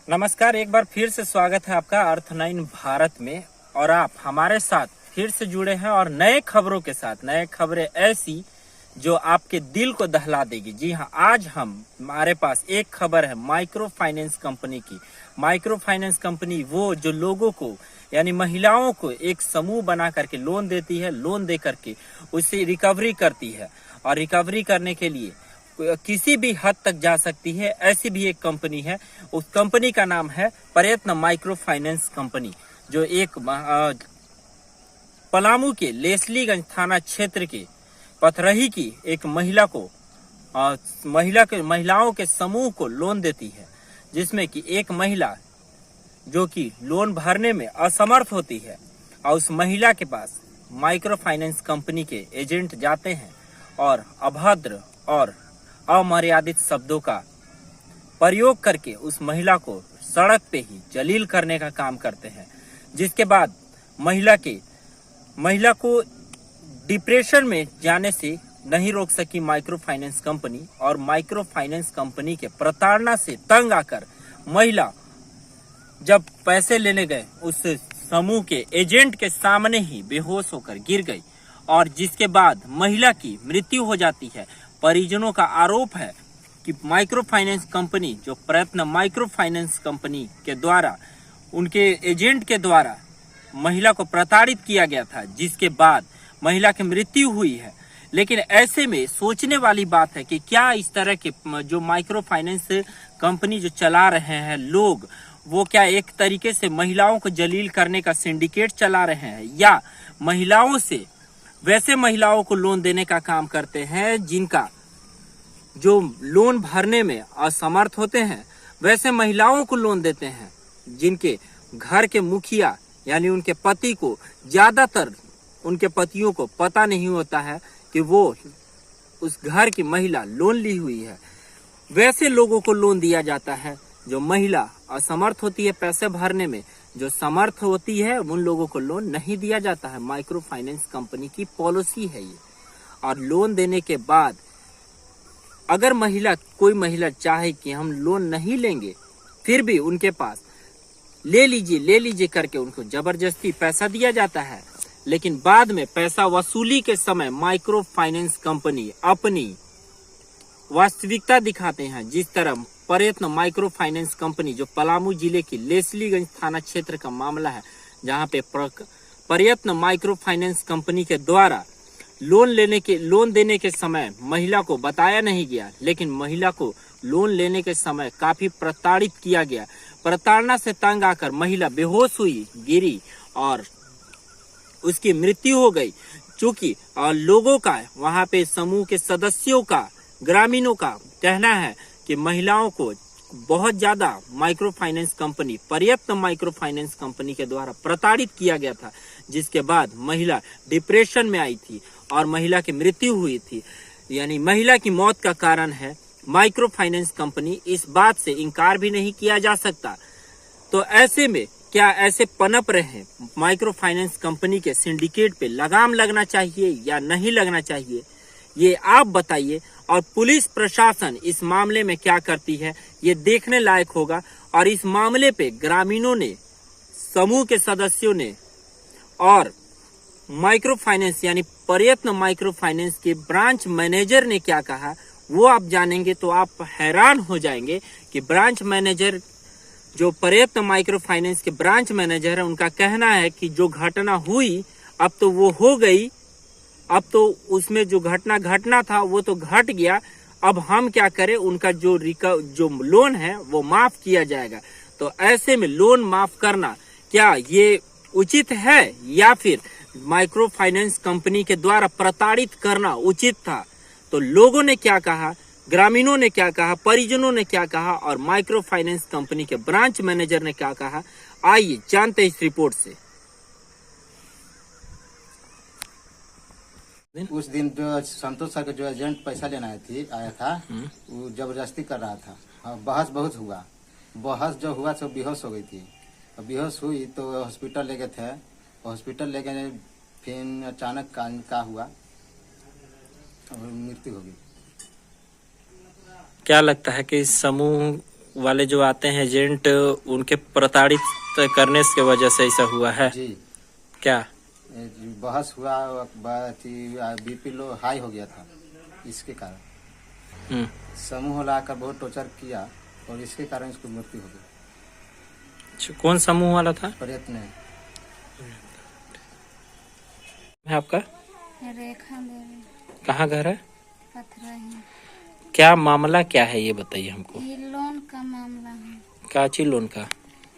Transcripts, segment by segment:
नमस्कार, एक बार फिर से स्वागत है आपका अर्थ9 भारत में। और आप हमारे साथ फिर से जुड़े हैं और नए खबरों के साथ, नए खबरें ऐसी जो आपके दिल को दहला देगी। जी हाँ, आज हमारे पास एक खबर है माइक्रो फाइनेंस कंपनी की। माइक्रो फाइनेंस कंपनी वो जो लोगों को यानी महिलाओं को एक समूह बना करके लोन देती है, लोन दे करके उससे रिकवरी करती है और रिकवरी करने के लिए किसी भी हद तक जा सकती है। ऐसी भी एक कंपनी है, उस कंपनी का नाम है प्रयत्न माइक्रो फाइनेंस कंपनी, जो एक पलामू के लेस्लीगंज थाना क्षेत्र के पथरही की एक महिलाओं के समूह को लोन देती है, जिसमें कि एक महिला जो कि लोन भरने में असमर्थ होती है और उस महिला के पास माइक्रो फाइनेंस कंपनी के एजेंट जाते हैं और अभद्र और अमर्यादित शब्दों का प्रयोग करके उस महिला को सड़क पे ही जलील करने का काम करते हैं, जिसके बाद महिला को डिप्रेशन में जाने से नहीं रोक सकी माइक्रो फाइनेंस कंपनी। और माइक्रो फाइनेंस कंपनी के प्रताड़ना से तंग आकर महिला जब पैसे लेने गए उस समूह के एजेंट के सामने ही बेहोश होकर गिर गई और जिसके बाद महिला की मृत्यु हो जाती है। परिजनों का आरोप है कि माइक्रो फाइनेंस कंपनी, जो प्रयत्न माइक्रो फाइनेंस कंपनी के द्वारा, उनके एजेंट के द्वारा महिला को प्रताड़ित किया गया था, जिसके बाद महिला की मृत्यु हुई है। लेकिन ऐसे में सोचने वाली बात है कि क्या इस तरह के जो माइक्रो फाइनेंस कंपनी जो चला रहे हैं लोग, वो क्या एक तरीके से महिलाओं को जलील करने का सिंडिकेट चला रहे हैं, या महिलाओं से वैसे महिलाओं को लोन देने का काम करते हैं जिनका जो लोन भरने में असमर्थ होते हैं, वैसे महिलाओं को लोन देते हैं जिनके घर के मुखिया यानी उनके पति को, ज्यादातर उनके पतियों को पता नहीं होता है कि वो उस घर की महिला लोन ली हुई है। वैसे लोगों को लोन दिया जाता है। जो महिला असमर्थ होती है पैसे भरने में, जो समर्थ होती है, उन लोगों को लोन नहीं दिया जाता है। माइक्रो फाइनेंस कंपनी की पॉलिसी है ये। और लोन देने के बाद अगर कोई महिला चाहे कि हम लोन नहीं लेंगे, फिर भी उनके पास ले लीजिए करके उनको जबरदस्ती पैसा दिया जाता है। लेकिन बाद में पैसा वसूली के समय माइक्रो फाइनेंस कंपनी अपनी वास्तविकता दिखाते हैं। जिस तरह प्रयत्न माइक्रो फाइनेंस कंपनी, जो पलामू जिले की लेस्लीगंज थाना क्षेत्र का मामला है, जहां पे प्रयत्न माइक्रो फाइनेंस कंपनी के द्वारा लोन देने के समय महिला को बताया नहीं गया, लेकिन महिला को लोन लेने के समय काफी प्रताड़ित किया गया। प्रताड़ना से तंग आकर महिला बेहोश हुई, गिरी और उसकी मृत्यु हो गई। चूंकि लोगों का, वहां पे समूह के सदस्यों का, ग्रामीणों का कहना है कि महिलाओं को बहुत ज्यादा माइक्रो फाइनेंस कंपनी, प्रयत्न माइक्रो फाइनेंस कंपनी के द्वारा प्रताड़ित किया गया था, जिसके बाद महिला डिप्रेशन में आई थी और महिला की मृत्यु हुई थी। यानी महिला की मौत का कारण है माइक्रो फाइनेंस कंपनी। इस बात से इनकार भी नहीं किया जा सकता। तो ऐसे में क्या ऐसे पनप रहे माइक्रो फाइनेंस कंपनी के सिंडिकेट पे लगाम लगना चाहिए या नहीं लगना चाहिए, ये आप बताइए। और पुलिस प्रशासन इस मामले में क्या करती है, ये देखने लायक होगा। और इस मामले पे ग्रामीणों ने, समूह के सदस्यों ने और माइक्रो फाइनेंस यानी प्रयत्न माइक्रो फाइनेंस के ब्रांच मैनेजर ने क्या कहा, वो आप जानेंगे तो आप हैरान हो जाएंगे कि ब्रांच मैनेजर, जो प्रयत्न माइक्रो फाइनेंस के ब्रांच मैनेजर है, उनका कहना है कि जो घटना हुई अब तो वो हो गई, अब तो उसमें जो घटना था वो तो घट गया, अब हम क्या करें, उनका जो लोन है वो माफ किया जाएगा। तो ऐसे में लोन माफ करना क्या ये उचित है या फिर माइक्रो फाइनेंस कंपनी के द्वारा प्रताड़ित करना उचित था? तो लोगों ने क्या कहा, ग्रामीणों ने क्या कहा, परिजनों ने क्या कहा और माइक्रो फाइनेंस कंपनी के ब्रांच मैनेजर ने क्या कहा, आइए जानते हैं इस रिपोर्ट से। उस दिन जो संतोष सर का जो एजेंट पैसा लेना आया था, वो जबरदस्ती कर रहा था। बहस बहुत हुआ। बहस जो हुआ तो बेहोश हो गई थी। बेहोश हुई तो हॉस्पिटल ले गए थे। हॉस्पिटल ले गए, फिर अचानक का हुआ और मृत्यु हो गई। क्या लगता है कि इस समूह वाले जो आते हैं एजेंट, उनके प्रताड़ित करने की वजह से ऐसा हुआ है जी। क्या? बहस हुआ, बीपी लो हाई हो गया था, इसके कारण हम्म। समूह लाकर बहुत टॉर्चर किया और इसके कारण इसकी मृत्यु हो गई। अच्छा, कौन समूह वाला था? प्रयत्न है। है आपका? रेखा देवी, कहाँ घर है? पथरही। क्या मामला क्या है ये बताइए हमको। ये लोन का मामला है। काची लोन का?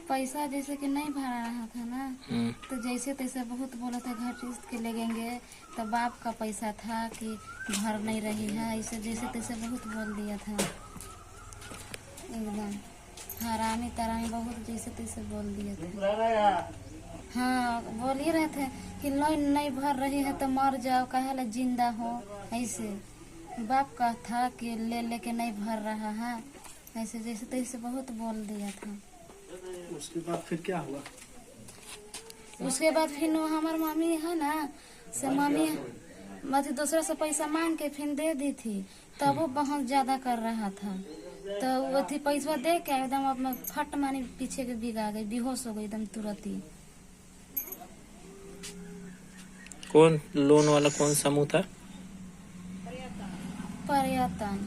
पैसा जैसे कि नहीं भरा रहा था ना, हम्म। तो जैसे तैसे बहुत बोला था घर किस्त के लगेंगे, तो बाप का पैसा था कि भर नहीं रही है, ऐसे जैसे तैसे बहुत बोल दिया था। एकदम हरामी तरामी बहुत जैसे तैसे बोल दिया था। हाँ, बोल ही रहे थे कि लोन नहीं भर रही है तो मर जाओ, काहे ला जिंदा हो, ऐसे बाप का था कि ले लेके नहीं भर रहा है, ऐसे जैसे तैसे बहुत बोल दिया था। उसके बाद फिर क्या हुआ? उसके बाद फिर वो हमार मामी है ना, से मामी मतलब दूसरे से पैसा मांग के फिर दे दी थी, तब वो बहुत ज्यादा कर रहा था, तो वो थी पैसा दे के एकदम अपना फट मानी पीछे के बिगा गई, बेहोश हो गई एकदम तुरंत ही। कौन लोन वाला कौन समूह था? पर्यटन।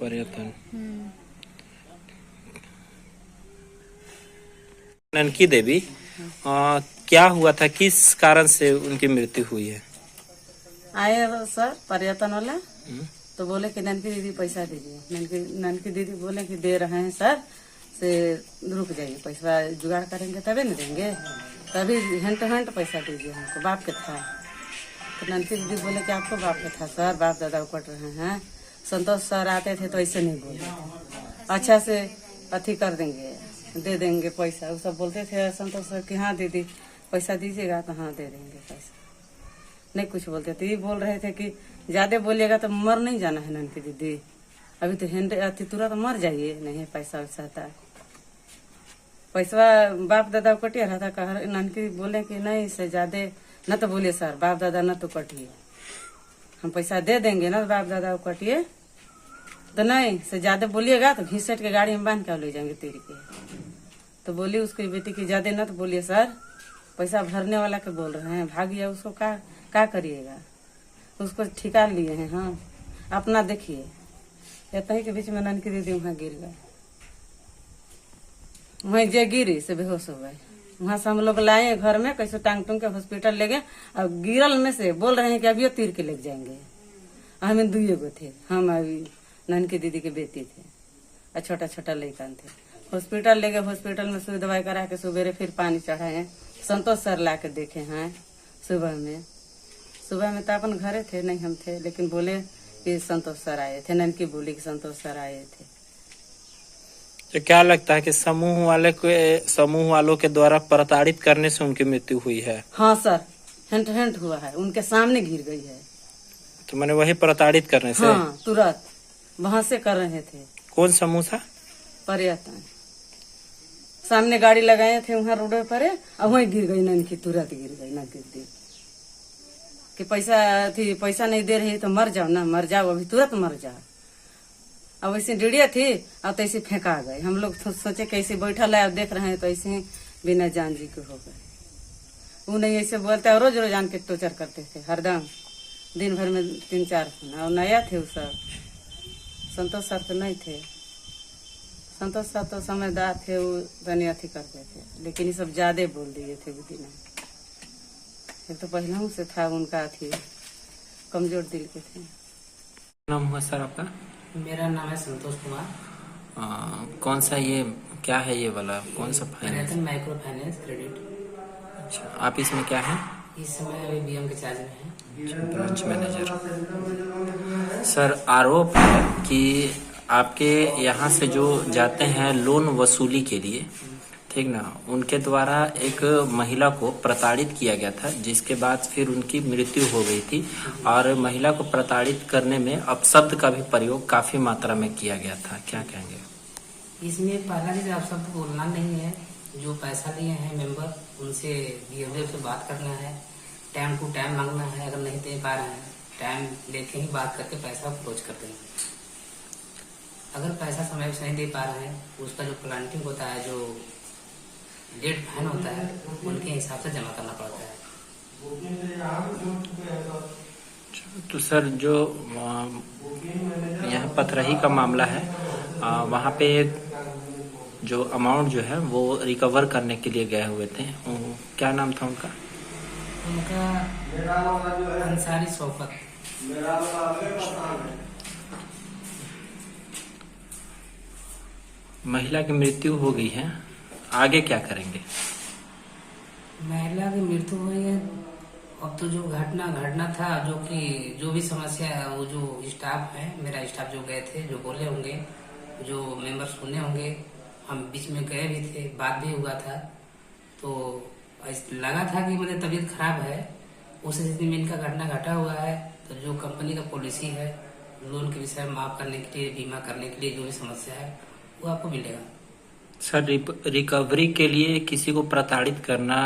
पर्यटन। हम्म। ननकी देवी, क्या हुआ था, किस कारण से उनकी मृत्यु हुई है? आए सर पर्यटन वाला, तो बोले कि ननकी दीदी पैसा दीजिए। ननकी दीदी बोले कि दे रहे हैं सर, से रुक जाइए, पैसा जुगाड़ करेंगे तभी न देंगे, तभी हैंड टू हैंड पैसा दीजिए हमको, बाप के था। तो ननकी दीदी बोले कि आपको बाप के था सर, बाप दादा उपट रहे हैं। संतोष सर आते थे तो ऐसे नहीं बोले, अच्छा से अथी कर देंगे, दे देंगे पैसा, वो सब बोलते थे संतोष सर कि हाँ दीदी पैसा दीजिएगा, तो हाँ दे देंगे पैसा, नहीं कुछ बोलते थे। ये बोल रहे थे कि ज्यादा बोलिएगा तो मर नहीं जाना है ननकी दीदी, अभी तो हैंड अथी तुरंत मर जाइए, नहीं पैसा वैसा था। पैसा बाप दादा कटिया रहा था, कह ननकी बोले कि नहीं से ज्यादा न तो बोलिए सर, बाप दादा न तो कटिए, हम पैसा दे देंगे ना, बाप दादा कटिए, तो नहीं से ज्यादा बोलिएगा तो घीसट के गाड़ी में बांध के ले जाएंगे तेरी के। तो बोली उसकी बेटी की ज्यादा न तो बोलिए सर, पैसा भरने वाला के बोल रहे हैं, भागिए उसको का करिएगा, उसको ठिका लिए हैं। हाँ अपना देखिए, इतना ही के बीच में ननकी दीदी वहाँ गिर गए, वहीं जे गिरी से बेहोश हो गए। वहां से हम लोग लाए घर में, कैसे टांग टूंग के हॉस्पिटल ले गए, और गिरल में से बोल रहे हैं कि अभी तीर के लेके जाएंगे। हमें दुए गो थे, हम अभी ननकी दीदी के बेटी थे और छोटा छोटा लड़का थे। हॉस्पिटल ले गए, हॉस्पिटल में सुई दवाई करा के सुबेरे फिर पानी चढ़ाए हैं। संतोष सर ला के देखे हैं सुबह में तो अपन घरे थे, नहीं हम थे, लेकिन बोले कि संतोष सर आए थे, ननकी बोली कि संतोष सर आए थे। तो क्या लगता है कि समूह वालों के द्वारा प्रताड़ित करने से उनकी मृत्यु हुई है? हाँ सर, हैंड टू हैंड हुआ है, उनके सामने गिर गई है। तो मैंने वही प्रताड़ित करने से? हाँ तुरंत वहां से कर रहे थे। कौन समूह था? पर्यटन। सामने गाड़ी लगाए थे वहाँ रोड पर, और वहीं गिर गई ननकी, तुरंत गिर गई ननकी दी कि पैसा नहीं दे रही तो मर जाओ ना, मर जाओ अभी, तुरंत मर जाओ। अब ऐसी डिड़िया थी और तैसे फेंका गए। हम लोग सोचे कैसे बैठल है, देख रहे हैं तो ऐसे ही बिना जान जी के हो गए। वो नहीं ऐसे बोलते, और रोज रोज आन के टोचर करते थे हरदम, दिन भर में 3-4 फोन। और नया थे वो सब, संतोष सर तो नहीं थे, संतोष सर तो समझदार थे, वो तनी अथी करते थे, लेकिन ये सब ज्यादा बोल दिए थे वो दिन। एक तो पहले से था उनका अथी, कमजोर दिल के थे। नाम हुआ सर आपका? मेरा नाम है संतोष कुमार। कौन सा ये क्या है ये वाला, कौन सा फाइनेंस? पर्यटन माइक्रो फाइनेंस क्रेडिट। अच्छा, आप इसमें क्या है? इस समय अभी बीएम के चार्ज में है, ब्रांच मैनेजर। सर आरोप है कि आपके यहाँ से जो जाते हैं लोन वसूली के लिए, ठीक ना, उनके द्वारा एक महिला को प्रताड़ित किया गया था, जिसके बाद फिर उनकी मृत्यु हो गई थी। और महिला को प्रताड़ित करने में अपशब्द का भी प्रयोग काफी मात्रा में किया गया था, क्या कहेंगे? इसमें पहला चीज आप सबको बोलना नहीं है, जो पैसा लिए हैं मेंबर उनसे बिहेवियर से बात करना है, टाइम टू टाइम मांगना है, अगर नहीं दे पा रहे हैं टाइम लेके ही बात करके पैसा अप्रोच कर देंगे। अगर पैसा समय से नहीं दे पा रहे हैं, उसका जो प्लांटिंग होता है, जो डेट फाइन होता है, उनके हिसाब से जमा करना पड़ता है। तो सर जो यह पथरही का मामला है, वहाँ पे जो अमाउंट जो है वो रिकवर करने के लिए गए हुए थे, क्या नाम था उनका? उनका अंसारी शौकत। महिला की मृत्यु हो गई है, आगे क्या करेंगे? महिला की मृत्यु हुई है, अब तो जो घटना था, जो कि जो भी समस्या है, वो जो स्टाफ है, मेरा स्टाफ जो गए थे, जो बोले होंगे, जो मेंबर सुने होंगे, हम बीच में गए भी थे, बात भी हुआ था, तो लगा था कि मुझे तबीयत खराब है, उस स्थिति में इनका घटना घटा हुआ है। तो जो कंपनी का पॉलिसी है, लोन के विषय में माफ करने के लिए, बीमा करने के लिए जो भी समस्या है वो आपको मिलेगा। सर, रिकवरी के लिए किसी को प्रताड़ित करना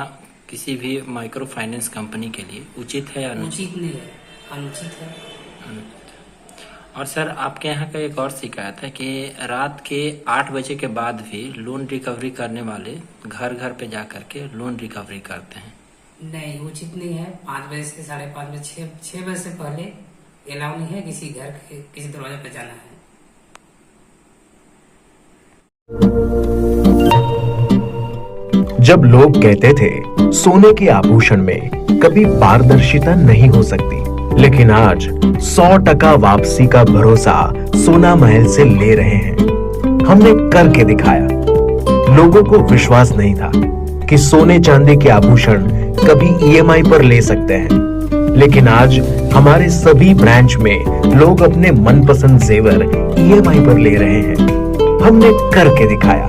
किसी भी माइक्रो फाइनेंस कंपनी के लिए उचित है या अनुचित? उचित नहीं है, अनुचित है। और सर, आपके यहाँ का एक और शिकायत है कि रात के 8 बजे के बाद भी लोन रिकवरी करने वाले घर घर पे जा करके लोन रिकवरी करते हैं। नहीं, उचित नहीं है। 5 बजे से 5:30 बजे, 6 बजे से पहले अलाउ नहीं है किसी घर के किसी दरवाजे पे जाना है। जब लोग कहते थे सोने के आभूषण में कभी पारदर्शिता नहीं हो सकती, लेकिन आज 100% वापसी का भरोसा सोना महल से ले रहे हैं। हमने करके दिखाया। लोगों को विश्वास नहीं था कि सोने चांदी के आभूषण कभी EMI पर ले सकते हैं, लेकिन आज हमारे सभी ब्रांच में लोग अपने मनपसंद जेवर EMI पर ले रहे हैं। हमने करके दिखाया।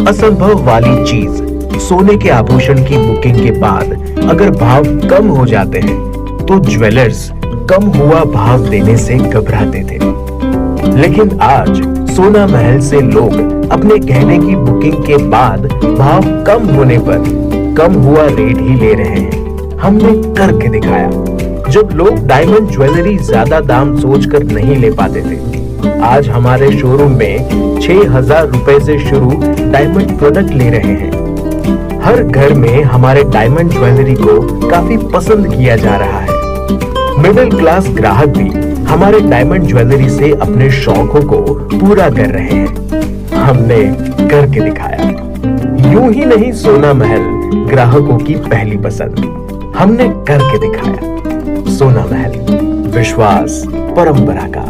असंभव वाली चीज, सोने के आभूषण की बुकिंग के बाद अगर भाव कम हो जाते हैं तो ज्वेलर्स कम हुआ भाव देने से घबराते थे, लेकिन आज सोना महल से लोग अपने गहने की बुकिंग के बाद भाव कम होने पर कम हुआ रेट ही ले रहे हैं। हमने करके दिखाया। जब लोग डायमंड ज्वेलरी ज्यादा दाम सोचकर नहीं ले पाते थे, आज हमारे शोरूम में 6,000 रुपए से शुरू डायमंड प्रोडक्ट ले रहे हैं। हर घर में हमारे डायमंड ज्वेलरी को काफी पसंद किया जा रहा है। मिडिल क्लास ग्राहक भी हमारे डायमंड ज्वेलरी से अपने शौकों को पूरा कर रहे हैं। हमने करके दिखाया। यूं ही नहीं सोना महल ग्राहकों की पहली पसंद, हमने करके दिखाया। सोना महल, विश्वास परंपरा का।